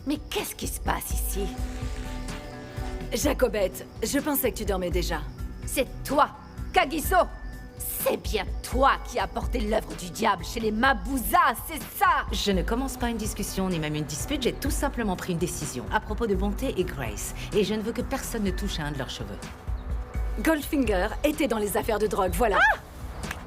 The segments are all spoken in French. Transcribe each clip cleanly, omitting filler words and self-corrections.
Mais qu'est-ce qui se passe ici? Jacobette, je pensais que tu dormais déjà. C'est toi, Kagiso! C'est bien toi qui as apporté l'œuvre du diable chez les Mabuzas, c'est ça! Je ne commence pas une discussion ni même une dispute, j'ai tout simplement pris une décision à propos de Bonté et Grace. Et je ne veux que personne ne touche à un de leurs cheveux. Goldfinger était dans les affaires de drogue, voilà.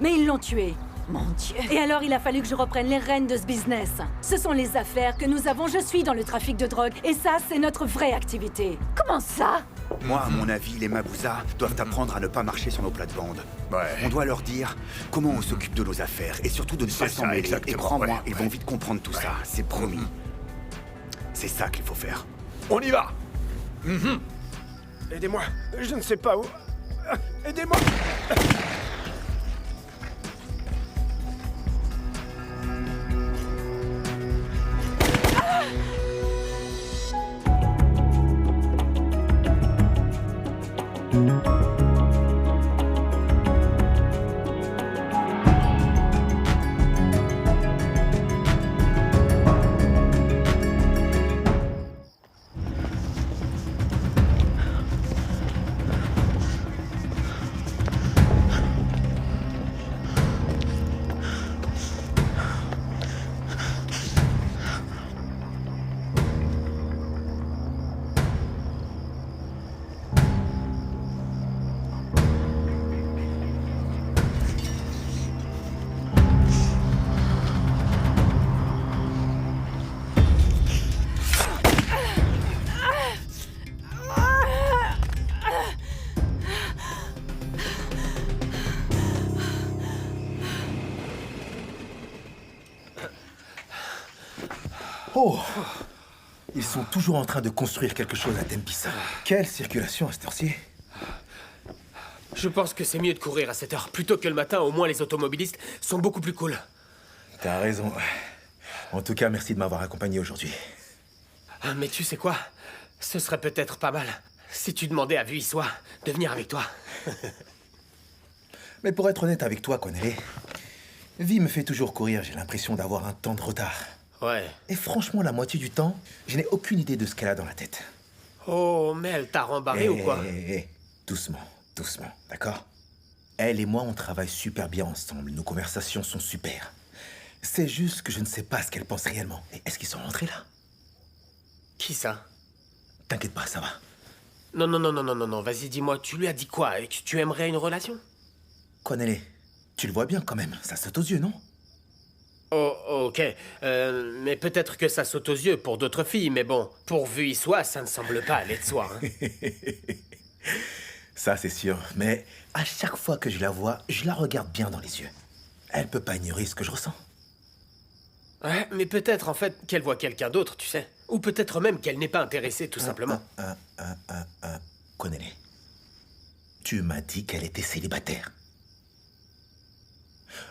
Mais ils l'ont tué. Mon Dieu! Et alors, il a fallu que je reprenne les rênes de ce business. Ce sont les affaires que nous avons. Je suis dans le trafic de drogue. Et ça, c'est notre vraie activité. Comment ça? Moi, à mon avis, les Mabuzas doivent apprendre à ne pas marcher sur nos plates-bandes. Ouais. On doit leur dire comment on s'occupe de nos affaires et surtout de ne pas C'est s'en ça, mêler. exactement, Et crois-moi, ouais, ils vont vite comprendre tout ça, c'est promis. C'est ça qu'il faut faire. On y va. Aidez-moi, je ne sais pas où. Aidez-moi. Oh! Ils sont toujours en train de construire quelque chose à Tempisa. Quelle circulation à cette heure-ci? Je pense que c'est mieux de courir à cette heure. Plutôt que le matin, au moins les automobilistes sont beaucoup plus cool. T'as raison. En tout cas, merci de m'avoir accompagné aujourd'hui. Ah, mais tu sais quoi? Ce serait peut-être pas mal si tu demandais à Vuissois de venir avec toi. Mais pour être honnête avec toi, Connelly, Vie me fait toujours courir, j'ai l'impression d'avoir un temps de retard. Ouais. Et franchement, la moitié du temps, je n'ai aucune idée de ce qu'elle a dans la tête. Oh, mais elle t'a rembarré ou quoi? Doucement, doucement, d'accord? Elle et moi, on travaille super bien ensemble, nos conversations sont super. C'est juste que je ne sais pas ce qu'elle pense réellement. Et est-ce qu'ils sont rentrés là? Qui ça? T'inquiète pas, ça va. Non, vas-y, dis-moi, tu lui as dit quoi? Et que tu aimerais une relation? Connelly, tu le vois bien quand même, ça saute aux yeux, non? Oh, ok. Mais peut-être que ça saute aux yeux pour d'autres filles, mais bon, pour Vuissois, ça ne semble pas aller de soi, hein. Ça, c'est sûr. Mais à chaque fois que je la vois, je la regarde bien dans les yeux. Elle peut pas ignorer ce que je ressens. Ouais, mais peut-être en fait qu'elle voit quelqu'un d'autre, tu sais. Ou peut-être même qu'elle n'est pas intéressée, tout simplement. Connelly, tu m'as dit qu'elle était célibataire.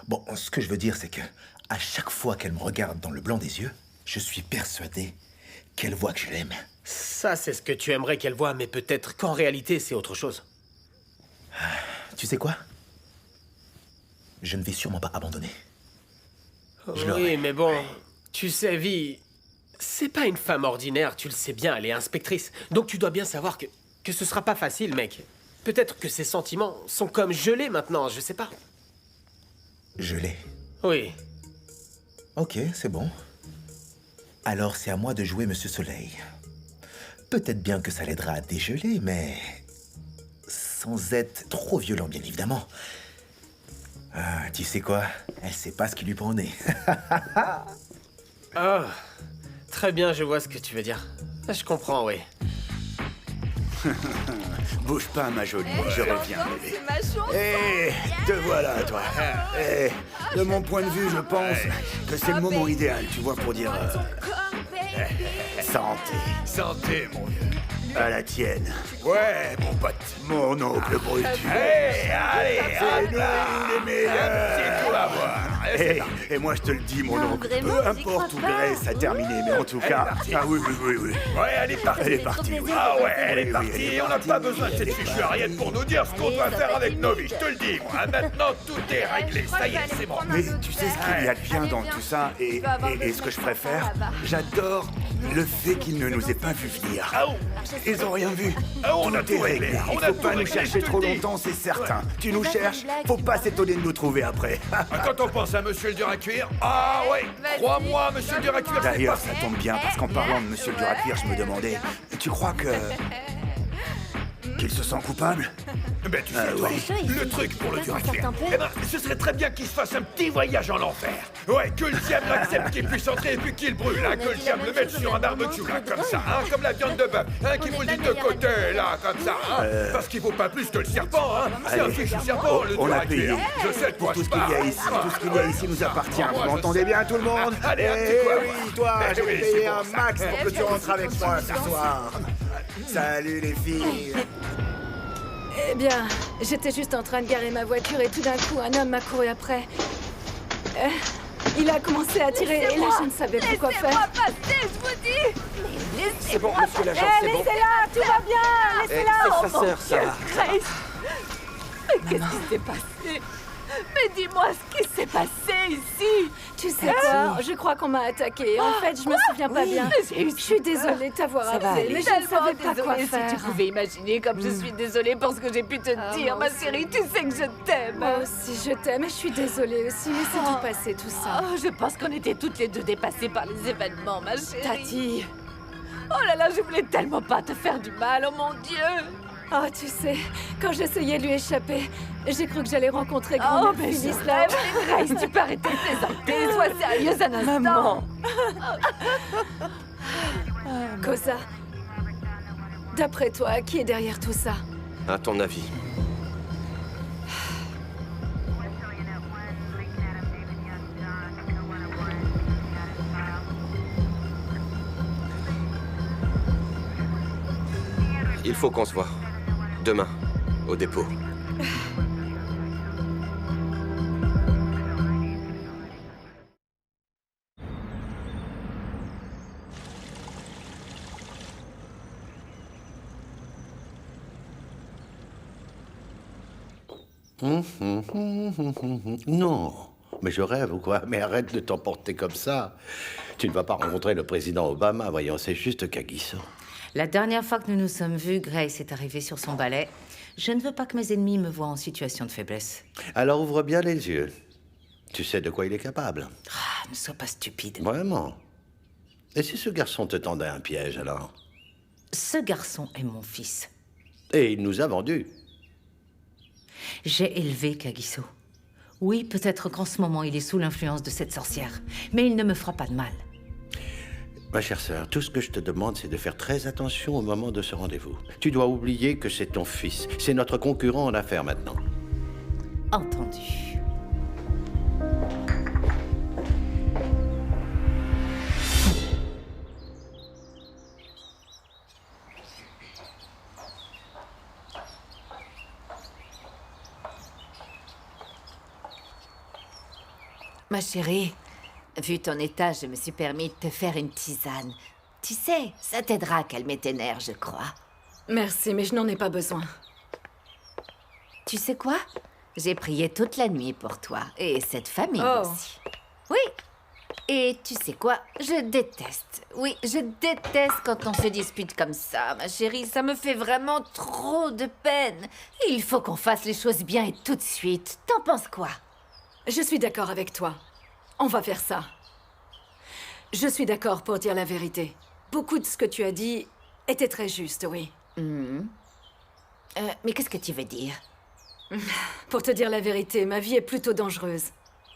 Bon, ce que je veux dire, c'est que à chaque fois qu'elle me regarde dans le blanc des yeux, je suis persuadé qu'elle voit que je l'aime. Ça, c'est ce que tu aimerais qu'elle voie, mais peut-être qu'en réalité, c'est autre chose. Tu sais quoi? Je ne vais sûrement pas abandonner. Oui, mais bon, tu sais, Vi, c'est pas une femme ordinaire, tu le sais bien, elle est inspectrice. Donc tu dois bien savoir que ce sera pas facile, mec. Peut-être que ses sentiments sont comme gelés maintenant, je sais pas. Gelé. Oui. Ok, c'est bon. Alors c'est à moi de jouer Monsieur Soleil. Peut-être bien que ça l'aidera à dégeler, mais sans être trop violent, bien évidemment. Ah, tu sais quoi? Elle sait pas ce qui lui prend au nez. Oh, très bien, je vois ce que tu veux dire. Je comprends, oui. Bouge pas, ma jolie, je reviens, bébé. C'est ma chanson! Te voilà, toi. De mon point de vue, je pense que c'est le moment idéal, tu vois, pour dire santé. Santé, mon vieux. À la tienne. Ouais, mon pote. Mon oncle brut. Allez, C'est nous les meilleurs. c'est tout à voir. Et moi, je te le dis, mon Non, oncle, vraiment, peu j'y importe crois où pas. Grace a terminé, mais en tout cas... partie. Ah oui, oui, oui, oui. Ouais, elle est partie. Elle est partie, oui. Ah ouais, elle est Oui, partie. elle est On n'a partie. pas besoin de cette fichue Ariette pour nous dire ce qu'on doit faire avec nos vies. Je te le dis, moi. Maintenant, tout est réglé. Ça y est, c'est bon. Mais tu sais ce qu'il y a de bien dans tout ça et ce que je préfère? J'adore Le fait qu'ils ne nous aient pas vu venir. Ils ont rien vu. On a Tout est tout réglé. réglé. On Il a faut tout pas nous réglé, chercher je te trop le dis. longtemps, c'est certain. Tu nous cherches, faut pas s'étonner de nous trouver après. Quand on pense à Monsieur le dur à cuire, ah ouais, crois-moi, Monsieur le dur à cuire, c'est pas D'ailleurs, ça tombe bien, parce qu'en parlant de Monsieur le dur à cuire, je me demandais, tu crois qu'il se sent coupable? Ben tu sais, toi, le truc pour le dur à cuire, eh ben, ce serait très bien qu'il se fasse un petit voyage en enfer. Ouais, que le diable l'accepte, qu'il puisse entrer et puis qu'il brûle, hein, que le diable le mette sur un barbecue, là, comme ça, hein, comme la viande de bœuf, hein, qu'il vous le dit de côté, là, comme ça, hein, parce qu'il vaut pas plus que le serpent, hein, c'est un Allez. fichu serpent, le On dur a à payé. cuire. Je sais de Pour quoi tout je ce qu'il y a parle. ici, tout ce qu'il y a ici nous appartient. Moi, Vous je m'entendez sais. bien, tout le monde? Allez, un petit Eh quoi, oui, toi, Eh je vais oui, payer c'est un pour ça. max pour que tu rentres avec moi ce soir. Salut les filles. Eh bien, j'étais juste en train de garer ma voiture et tout d'un coup, un homme m'a couru après. Il a commencé à tirer et là, je ne savais plus quoi Laissez-moi faire. passer, je vous dis. C'est bon, monsieur l'agent, Eh, c'est bon. laissez-la, tout va bien, laissez-la. C'est sa sœur, ça. Grace, mais qu'est-ce qui s'est passé? Mais dis-moi ce qui s'est passé ici. Tu sais quoi? Je crois qu'on m'a attaqué. En fait, je me souviens pas bien. J'ai eu Je suis désolée de t'avoir Ça va appelé, aller. mais je ne savais pas quoi Désolée, faire. si tu pouvais imaginer comme je suis désolée pour ce que j'ai pu te dire, moi ma chérie, tu sais que je t'aime. Moi aussi, je t'aime et je suis désolée aussi, mais c'est tout passé, tout ça. Oh, je pense qu'on était toutes les deux dépassées par les événements, ma chérie. Tati, Oh là là, je voulais tellement pas te faire du mal, oh mon Dieu. oh, tu sais, quand j'essayais de lui échapper, j'ai cru que j'allais rencontrer Oh, grand-mère mais je Phyllis là. rêve, mais Grace, tu peux arrêter de plaisanter. Sois sérieuse un instant. Maman. Cosa, d'après toi, qui est derrière tout ça? À ton avis. Il faut qu'on se voit. Demain, au dépôt. Non, mais je rêve ou quoi? Mais arrête de t'emporter comme ça. Tu ne vas pas rencontrer le président Obama, voyons, c'est juste Kagiso. La dernière fois que nous nous sommes vus, Grace est arrivée sur son balai. Je ne veux pas que mes ennemis me voient en situation de faiblesse. Alors ouvre bien les yeux. Tu sais de quoi il est capable. Ah, ne sois pas stupide. Vraiment. Et si ce garçon te tendait un piège, alors? Ce garçon est mon fils. Et il nous a vendus. J'ai élevé Kagiso. Oui, peut-être qu'en ce moment, il est sous l'influence de cette sorcière. Mais il ne me fera pas de mal. Ma chère sœur, tout ce que je te demande, c'est de faire très attention au moment de ce rendez-vous. Tu dois oublier que c'est ton fils. C'est notre concurrent en affaires maintenant. Entendu. Ma chérie, vu ton état, je me suis permis de te faire une tisane. Tu sais, ça t'aidera à calmer tes nerfs, je crois. Merci, mais je n'en ai pas besoin. Tu sais quoi? J'ai prié toute la nuit pour toi, et cette famille Oh. aussi. Oui. Et tu sais quoi? Je déteste. Oui, je déteste quand on se dispute comme ça, ma chérie. Ça me fait vraiment trop de peine. Il faut qu'on fasse les choses bien et tout de suite. T'en penses quoi? Je suis d'accord avec toi. On va faire ça. Je suis d'accord pour dire la vérité. Beaucoup de ce que tu as dit était très juste, oui. Mais qu'est-ce que tu veux dire? Pour te dire la vérité, ma vie est plutôt dangereuse.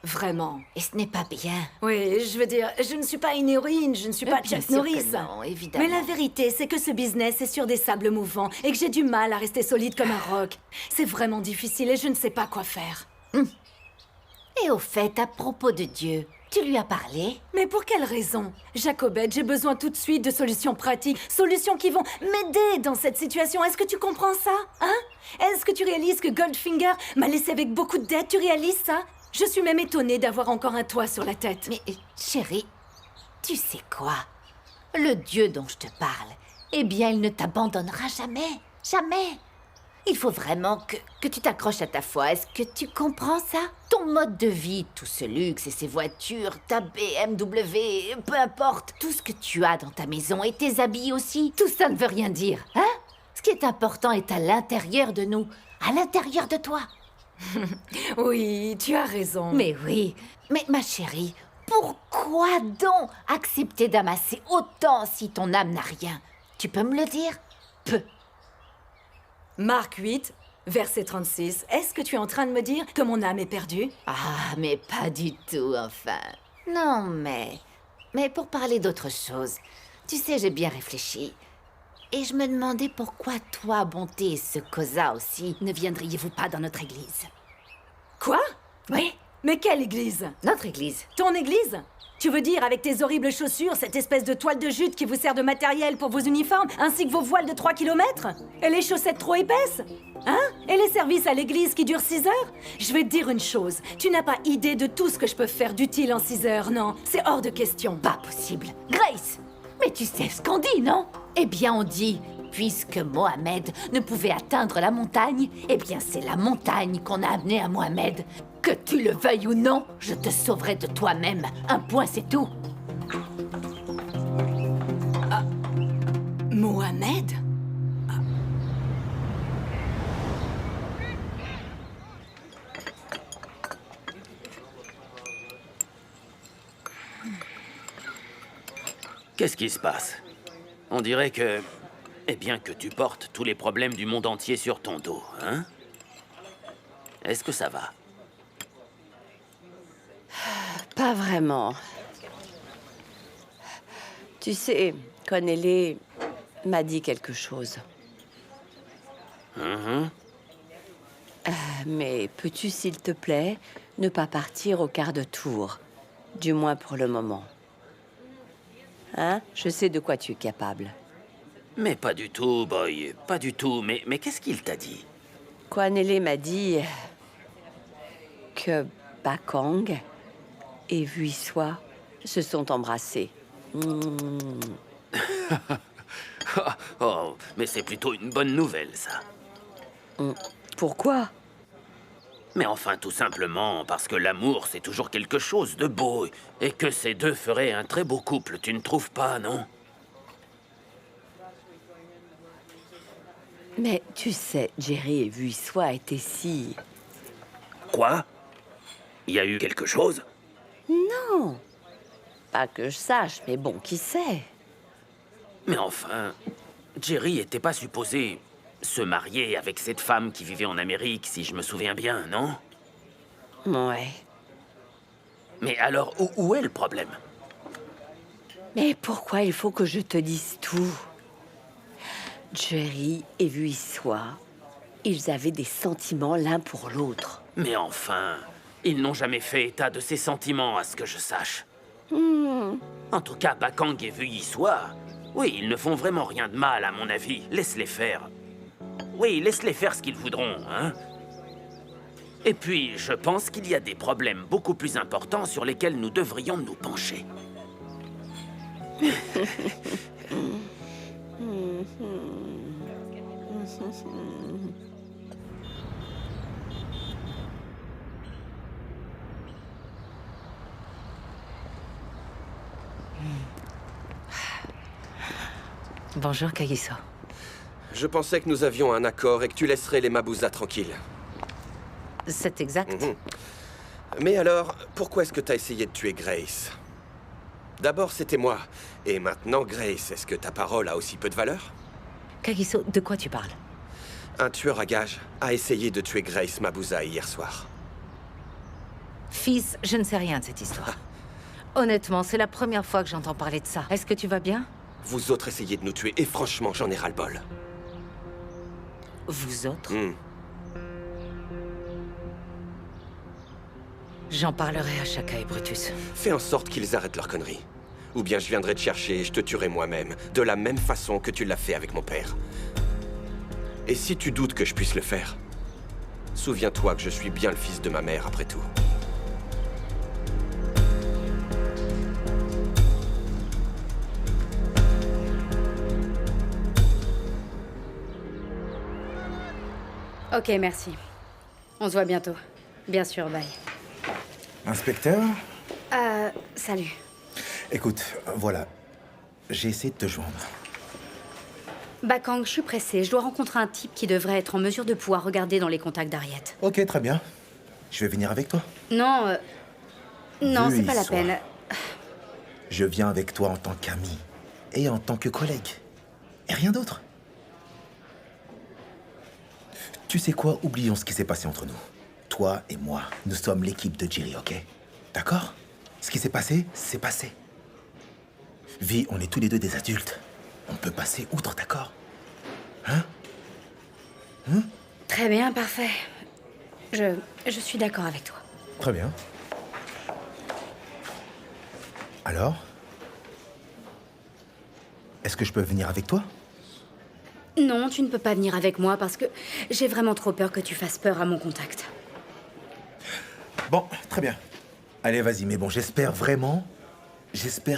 Vraiment. Et ce n'est pas bien. Oui, je veux dire, je ne suis pas une héroïne, je ne suis pas Bien Chuck sûr Norris. que non, évidemment. Mais la vérité, c'est que ce business est sur des sables mouvants et que j'ai du mal à rester solide comme un roc. C'est vraiment difficile et je ne sais pas quoi faire. Et au fait, à propos de Dieu, tu lui as parlé? Mais pour quelle raison? Jacobette, j'ai besoin tout de suite de solutions pratiques, solutions qui vont m'aider dans cette situation. Est-ce que tu comprends ça? Hein? Est-ce que tu réalises que Goldfinger m'a laissé avec beaucoup de dettes? Tu réalises ça? Je suis même étonnée d'avoir encore un toit sur la tête. Mais chérie, tu sais quoi? Le Dieu dont je te parle, eh bien, il ne t'abandonnera jamais. Jamais. Il faut vraiment que tu t'accroches à ta foi. Est-ce que tu comprends ça? Ton mode de vie, tout ce luxe et ces voitures, ta BMW, peu importe, tout ce que tu as dans ta maison et tes habits aussi, tout ça ne veut rien dire, hein? Ce qui est important est à l'intérieur de nous, à l'intérieur de toi. Oui, tu as raison. Mais oui, mais ma chérie, pourquoi donc accepter d'amasser autant si ton âme n'a rien? Tu peux me le dire? Peu. Marc 8, verset 36. Est-ce que tu es en train de me dire que mon âme est perdue? Ah, mais pas du tout, enfin. Non, mais pour parler d'autre chose, tu sais, j'ai bien réfléchi. Et je me demandais pourquoi toi, Bonté et ce Cosa aussi, ne viendriez-vous pas dans notre église? Quoi? Oui, Mais quelle église? notre église. Ton église? Tu veux dire avec tes horribles chaussures, cette espèce de toile de jute qui vous sert de matériel pour vos uniformes, ainsi que vos voiles de 3 km? Et les chaussettes trop épaisses? Hein? Et les services à l'église qui durent 6 heures? Je vais te dire une chose, tu n'as pas idée de tout ce que je peux faire d'utile en 6 heures, non? C'est hors de question. Pas possible. Grace, mais tu sais ce qu'on dit, non? Eh bien, on dit, puisque Mohamed ne pouvait atteindre la montagne, eh bien, c'est la montagne qu'on a amenée à Mohamed. Que tu le veuilles ou non, je te sauverai de toi-même. Un point, c'est tout. Mohamed? Qu'est-ce qui se passe? On dirait que... Eh bien, que tu portes tous les problèmes du monde entier sur ton dos, hein? Est-ce que ça va? Pas vraiment. Tu sais, Connelly m'a dit quelque chose. Mais peux-tu, s'il te plaît, ne pas partir au quart de tour? Du moins pour le moment. Hein? Je sais de quoi tu es capable. Mais pas du tout, boy. Pas du tout. Mais qu'est-ce qu'il t'a dit? Connelly m'a dit que Bakang et Vuissois se sont embrassés. Oh, mais c'est plutôt une bonne nouvelle, ça. Pourquoi? Mais enfin, tout simplement parce que l'amour, c'est toujours quelque chose de beau. Et que ces deux feraient un très beau couple, tu ne trouves pas, non? Mais tu sais, Jerry et Vuissois étaient si... Quoi? Il y a eu quelque chose? Non. Pas que je sache, mais bon, qui sait? Mais enfin, Jerry était pas supposé se marier avec cette femme qui vivait en Amérique, si je me souviens bien, non? Ouais. Mais alors, où est le problème? Mais pourquoi il faut que je te dise tout? Jerry et Vuissois, ils avaient des sentiments l'un pour l'autre. Mais enfin, ils n'ont jamais fait état de ces sentiments, à ce que je sache. En tout cas, Bakang et Vuissois, oui, ils ne font vraiment rien de mal, à mon avis. Laisse-les faire. Oui, laisse-les faire ce qu'ils voudront, hein. Et puis, je pense qu'il y a des problèmes beaucoup plus importants sur lesquels nous devrions nous pencher. Bonjour, Kagiso. Je pensais que nous avions un accord et que tu laisserais les Mabusas tranquilles. C'est exact. Mais alors, pourquoi est-ce que t'as essayé de tuer Grace? D'abord, c'était moi. Et maintenant, Grace, est-ce que ta parole a aussi peu de valeur? Kagiso, de quoi tu parles? Un tueur à gages a essayé de tuer Grace Mabuza hier soir. Fils, je ne sais rien de cette histoire. Honnêtement, c'est la première fois que j'entends parler de ça. Est-ce que tu vas bien? Vous autres essayez de nous tuer et franchement, j'en ai ras-le-bol. Vous autres? J'en parlerai à Shaka et Brutus. Fais en sorte qu'ils arrêtent leurs conneries. Ou bien je viendrai te chercher et je te tuerai moi-même, de la même façon que tu l'as fait avec mon père. Et si tu doutes que je puisse le faire, souviens-toi que je suis bien le fils de ma mère après tout. Ok, merci. On se voit bientôt. Bien sûr, bye. Inspecteur? Salut. Écoute, voilà. J'ai essayé de te joindre. Bakang, je suis pressée. Je dois rencontrer un type qui devrait être en mesure de pouvoir regarder dans les contacts d'Harriet. Ok, très bien. Je vais venir avec toi. Non, non, Vu c'est pas la soir. peine. Je viens avec toi en tant qu'ami et en tant que collègue. Et rien d'autre. Tu sais quoi? Oublions ce qui s'est passé entre nous. Toi et moi, nous sommes l'équipe de Jerry, ok? D'accord? Ce qui s'est passé, c'est passé. Vi, on est tous les deux des adultes. On peut passer outre, d'accord? Hein? Très bien, parfait. Je suis d'accord avec toi. Très bien. Alors? Est-ce que je peux venir avec toi? Non, tu ne peux pas venir avec moi parce que j'ai vraiment trop peur que tu fasses peur à mon contact. Bon, très bien. Allez, vas-y, mais bon, j'espère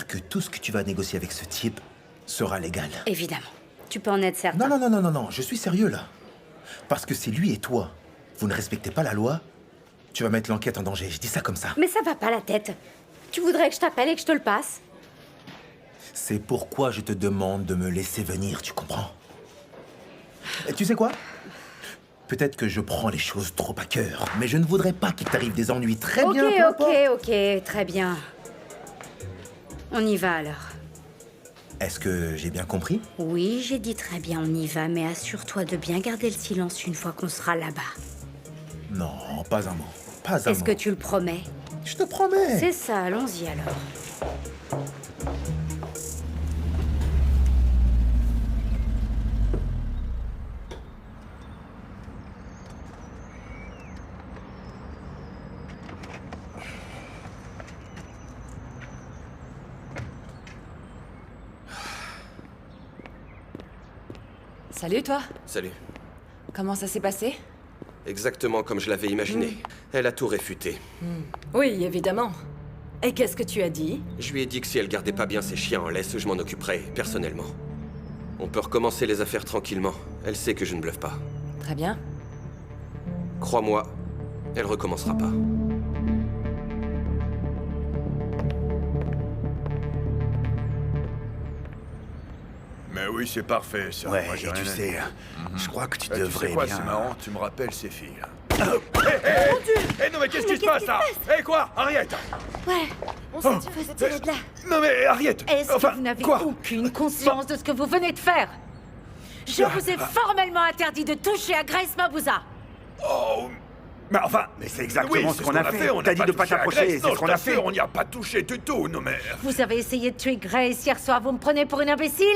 que tout ce que tu vas négocier avec ce type sera légal. Évidemment. Tu peux en être certain. Non, je suis sérieux, là. Parce que si lui et toi, vous ne respectez pas la loi, tu vas mettre l'enquête en danger. Je dis ça comme ça. Mais ça va pas la tête. Tu voudrais que je t'appelle et que je te le passe? C'est pourquoi je te demande de me laisser venir, tu comprends? Et tu sais quoi? Peut-être que je prends les choses trop à cœur, mais je ne voudrais pas qu'il t'arrive des ennuis. Très bien, peu importe. Ok, très bien. On y va alors. Est-ce que j'ai bien compris? Oui, j'ai dit très bien, on y va, mais assure-toi de bien garder le silence une fois qu'on sera là-bas. Non, pas un mot. Pas un mot. Est-ce que tu le promets? Je te promets. C'est ça, allons-y alors. Salut, toi. Salut. Comment ça s'est passé? Exactement comme je l'avais imaginé. Elle a tout réfuté. Oui, évidemment. Et qu'est-ce que tu as dit? Je lui ai dit que si elle gardait pas bien ses chiens en laisse, je m'en occuperai, personnellement. On peut recommencer les affaires tranquillement. Elle sait que je ne bluffe pas. Très bien. Crois-moi, elle recommencera pas. Mais oui, c'est parfait, ça. Ouais, Moi, j'ai et rien tu à sais, dire. je crois que tu Tu devrais sais quoi, bien... c'est marrant, tu me rappelles ces filles. Hé, non mais qu'est-ce qui se passe là? Hé quoi? Harriet! Ouais, on sait que tu veux se tirer de là. Non mais Harriet! Est-ce Enfin, que vous n'avez quoi? aucune conscience de ce que vous venez de faire? Je vous ai formellement interdit de toucher à Grace Mabuza. Oh! Mais enfin, mais c'est exactement Oui, ce qu'on a fait. T'as dit de pas t'approcher, c'est ce qu'on a fait. On n'y a pas touché du tout, non mais... Vous avez essayé de tuer Grace hier soir, vous me prenez pour une imbécile?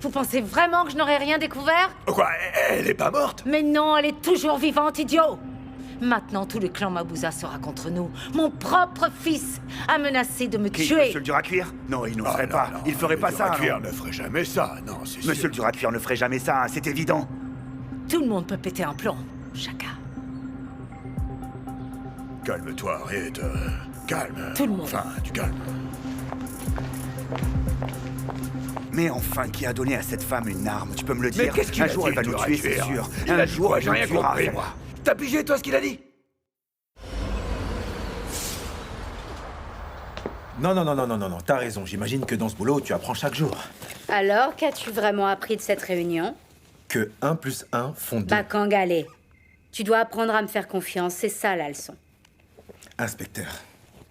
Vous pensez vraiment que je n'aurais rien découvert? Quoi? Elle est pas morte? Mais non, elle est toujours vivante, idiot! Maintenant, tout le clan Mabuza sera contre nous. Mon propre fils a menacé de me Qui, tuer. Monsieur le dur à cuire? Non, il n'oserait pas. Non, Il ferait pas ça. Le cuir non. ne ferait jamais ça, non, c'est sûr. Monsieur le dur à cuire ne ferait jamais ça, c'est évident. Tout le monde peut péter un plomb, chacun. Calme-toi, Harriet. Calme. Tout le monde. Enfin, tu calmes. Mais enfin, qui a donné à cette femme une arme? Tu peux me le dire? Mais qu'est-ce qu'il Un a jour, dit, elle va le nous dur à tuer, c'est cuire? sûr. Il Un a dit jour, quoi? elle J'ai nous rien tuera. compris, moi. T'as pigé, toi, ce qu'il a dit? Non, t'as raison. J'imagine que dans ce boulot, tu apprends chaque jour. Alors, qu'as-tu vraiment appris de cette réunion? Que 1 + 1 font 2. Bakang, allez. Tu dois apprendre à me faire confiance, c'est ça la leçon. Inspecteur,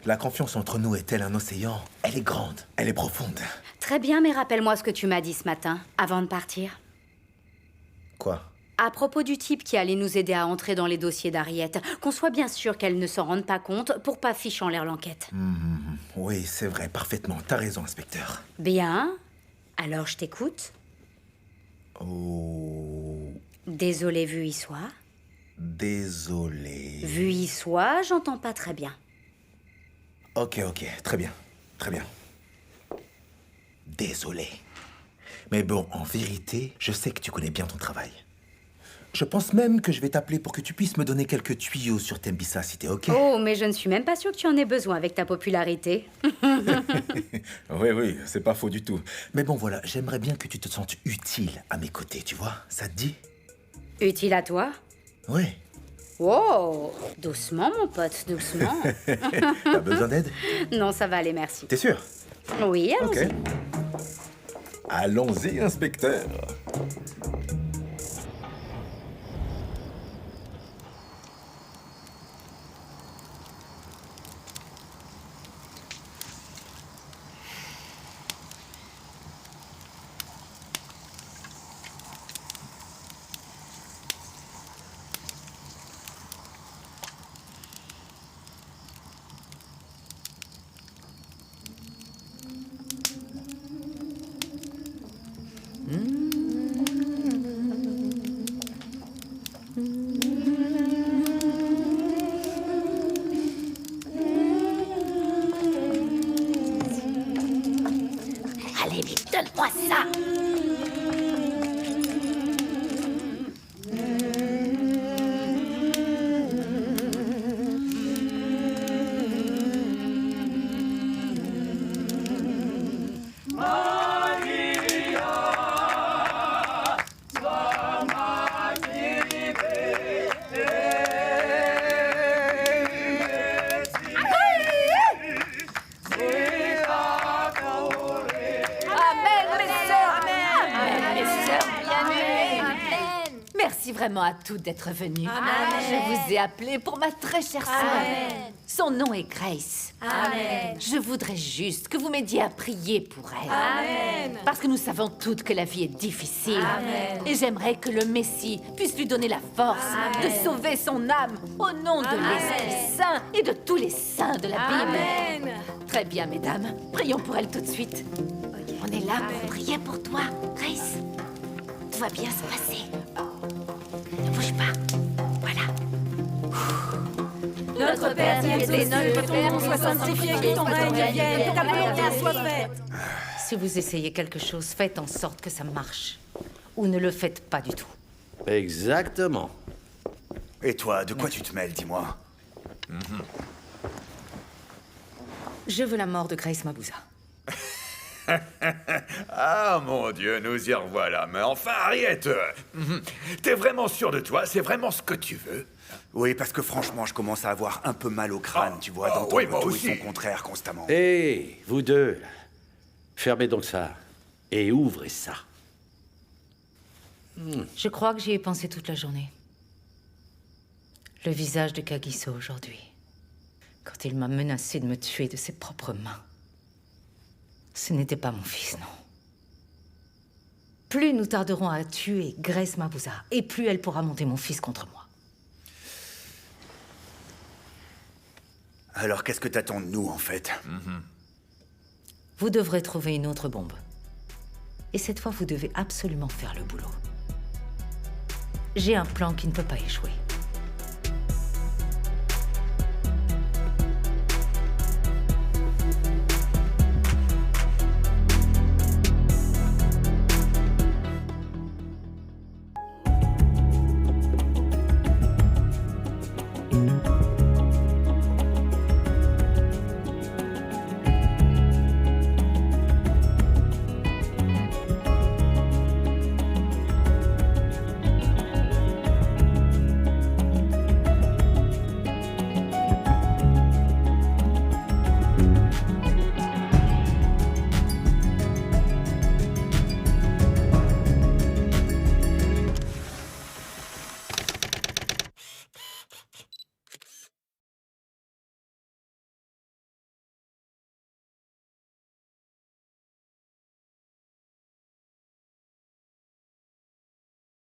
la confiance entre nous est-elle un océan? Elle est grande, elle est profonde. Très bien, mais rappelle-moi ce que tu m'as dit ce matin, avant de partir. Quoi? À propos du type qui allait nous aider à entrer dans les dossiers d'Harriet, qu'on soit bien sûr qu'elle ne s'en rende pas compte pour pas ficher en l'air l'enquête. Oui, c'est vrai, parfaitement. T'as raison, inspecteur. Bien. Alors je t'écoute. Oh... Désolé, vu y soit. Désolé. Vu y soit, j'entends pas très bien. Ok, très bien. Désolé. Mais bon, en vérité, je sais que tu connais bien ton travail. Je pense même que je vais t'appeler pour que tu puisses me donner quelques tuyaux sur Tembisa, si t'es ok. Oh, mais je ne suis même pas sûre que tu en aies besoin avec ta popularité. Oui, c'est pas faux du tout. Mais bon, voilà, j'aimerais bien que tu te sentes utile à mes côtés, tu vois? Ça te dit? Utile à toi? Ouais. Oh, doucement, mon pote, doucement. T'as besoin d'aide? Non, ça va aller, merci. T'es sûr? Oui, allons-y. Ok. Allons-y, inspecteur. Allez, vite, donne-moi ça. Merci vraiment à toutes d'être venues. Je vous ai appelé pour ma très chère sœur. Son nom est Grace. Amen. Je voudrais juste que vous m'aidiez à prier pour elle. Amen. Parce que nous savons toutes que la vie est difficile. Amen. Et j'aimerais que le Messie puisse lui donner la force de sauver son âme au nom de l'Esprit Saint et de tous les saints de la Bible. Amen. Très bien, mesdames. Prions pour elle tout de suite. On est là pour prier pour toi, Grace. Tout va bien se passer. Ne bouge pas. Voilà. Notre Père qui es aux cieux, que ton nom soit sanctifié, que ton règne vienne, que ta volonté soit faite. Si vous essayez quelque chose, faites en sorte que ça marche. Ou ne le faites pas du tout. Exactement. Et toi, de quoi tu te mêles, dis-moi? Je veux la mort de Grace Mabouza. Ah, mon Dieu, nous y revoilà. Mais enfin, Harriet, t'es vraiment sûr de toi? C'est vraiment ce que tu veux? Oui, parce que franchement, je commence à avoir un peu mal au crâne, tu vois, d'entendre oui, moi tout aussi. et son contraire constamment. Hé, vous deux, fermez donc ça et ouvrez ça. Je crois que j'y ai pensé toute la journée. Le visage de Kagiso aujourd'hui. Quand il m'a menacé de me tuer de ses propres mains. Ce n'était pas mon fils, non. Plus nous tarderons à tuer Grace Mabouza, et plus elle pourra monter mon fils contre moi. Alors qu'est-ce que t'attends de nous, en fait? Vous devrez trouver une autre bombe. Et cette fois, vous devez absolument faire le boulot. J'ai un plan qui ne peut pas échouer.